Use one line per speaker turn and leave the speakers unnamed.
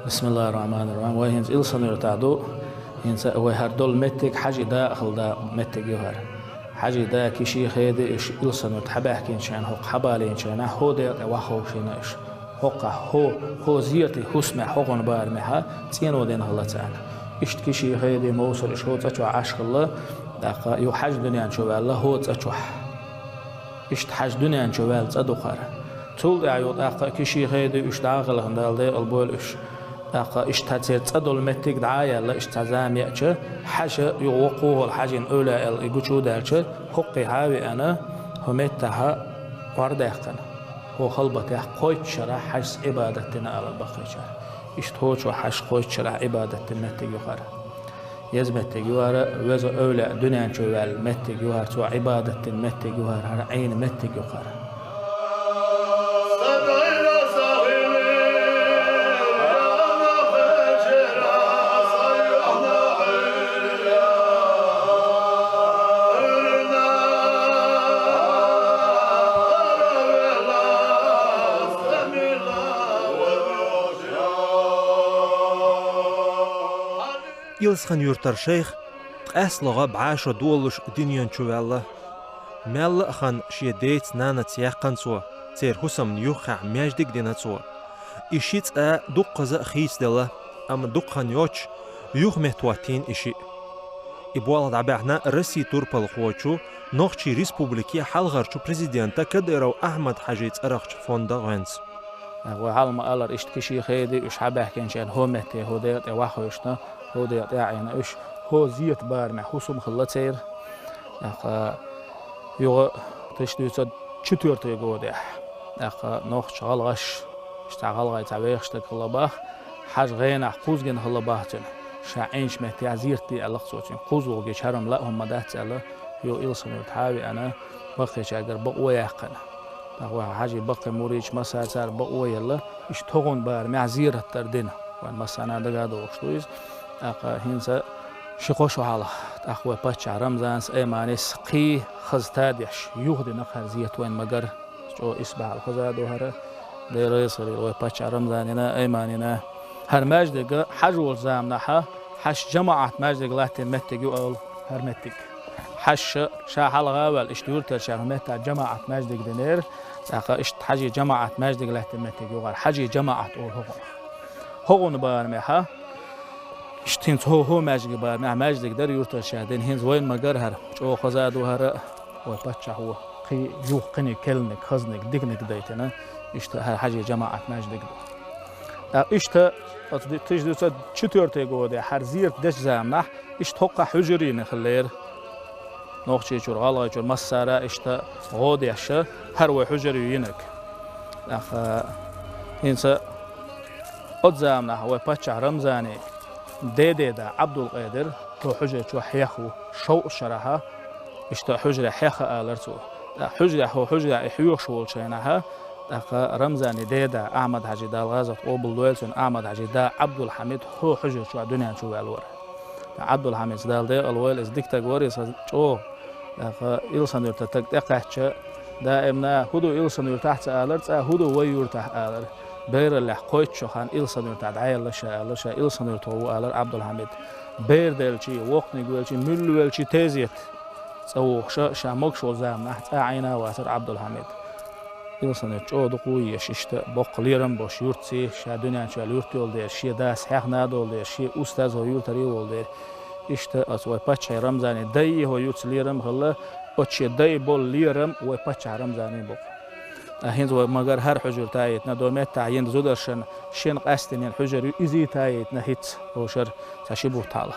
Bismillahirrahmanirrahim. Ve hins ilsanıyor ta'du hins ve her dol mettek hacı da akılda mettek yuhar. Hacı da kişi khaydi iş ilsanıyor tabahkin şan hok habalin şan hode ve hoşina iş. Hoqa ho ziyati husma hoqon barmeha tiyano den Allah ta'ala. İşt kişi khaydi mawsul iş ho taçu aşkıllah daqa yu hac dünyan şövallah ho taçu. İşt hac dünyan şöval taduqar. Tul ayot daqa kişi khaydi iş dağılığında aldı albol iş. daqa ishtatir tsadol mettik daaya la ishtazam yacha haja yuqohu alhajin ula alguchudalcha huqqi hawi ana humetaha wardaqana ho khalbata qoyt shara haj ibadatina ala baqicha ishthochu haj qoyt shara ibadatin mettik yuqara yazmettik yuqara waza ula dunyan chuval mettik yuqara tu ibadatin mettik yuqara ayn mettik yuqara
يلسخن يورتر شيخ أصلغة بعاشو دولش دنيان شوالله مال خن شيديت نانا تياقن سوا تير حسم نيوخع مياجدك دينا سوا إشيت دقزة خيس دلا أم دقخن يوش يوخ مهتواتين إشي إبوالد عباحنا رسي توربال خوچو نوخشي ريسبوبليكي حالغرچو بريزيدنتا كديرو أحمد حاجيت أرخش فوندا غنس
وعلم ألر إشتكشي خيدي إش حباه كنشان هو مهتي هو ديت واخوشنا هو ديت يعني إش هو زيت بارمع حسوم خلتير يوغ تشتوت چتورتي گوده نوخ شغالغش اشتغالغاي تعبيخشتك خلباخ حاج غينا قوزген خلباختن شاعنش مهتي عزيرتي ألق صوتين قوزو جشرم لا هم دات الله يو إلسن يتحاوي أنا بقيش أجر بقوة يقنا هو حاجة بقى موريش مسا صار بقوة يلا إيش تغون بار معزيرة تردنا وان مسانا دقادو وشتويز أقا هنسا شقوشو حالا أقوى باتش رمزانس إيمانيس قي خزتاديش يوهد نقر زيت وين مقر جو إسبع الخزادو هرا دي ريصري وي باتش رمزانينا إيمانينا هر ماجدق حجول زامنها حش جماعة ماجدق لاتين متق يقول هر متق حش شا حلقة أول اشتورتر شا متع جماعة ماجدق دنير أقا اشت حجي جماعة ماجدق لاتين متق يقول حجي جماعة أول هغون بارمها اشتينت هو ماجدق بارمها ماجدق در يورتر شا دين هنز وين مقر هر جو خزادو هر وباتش هو قي يوق قني كلنك خزنك دقنك دايتنا اشت حجي جماعة ماجدق İşte tecrübe çütörte gode her ziyaret deş zamah işte hokka hücrine xiller noqçe çur gala çur masara işte gode yaşa her ve hücre yinek insa od zamah ve paça ramzani dede da Abdul Qadir to hücre çu hiyahu şau şaraha işte hücre hiyaha alartu hücre ho hücre ihyuh şol çaynaha رمزاني ديدا أحمد حاجي دا الغازق أوبل دويلسون أحمد حاجي دا عبد الحميد هو حجر شو الدنيا شو الور عبد الحميد دال دي الويل إز ديكتاك وريس شو إلسان يرتاك دقاحش دائما هدو إلسان يرتاح تآلر هدو ويرتاح آلر بير اللي قويت شو خان إلسان يرتاح عيال لشا إلسان يرتاح آلر عبد الحميد بير ديلشي وقني قويلشي ملويلشي تيزيت سووخ شا مكشو زام نحت عينا واسر عبد الحميد İnsanlar çoğu qoyuş işte boqliram boş yurtsi şa dünyan şa yurt oldu şi da sahna oldu şi ustaz o yurtari oldu işte asvay paça ramzani dayı o yurtliram halla o çi dayı bol liram o paça ramzani bu ahin zo magar her hujur tayetna domet tayin zodarşan şin qastin hujur izi tayetna hit o şer taşibu taala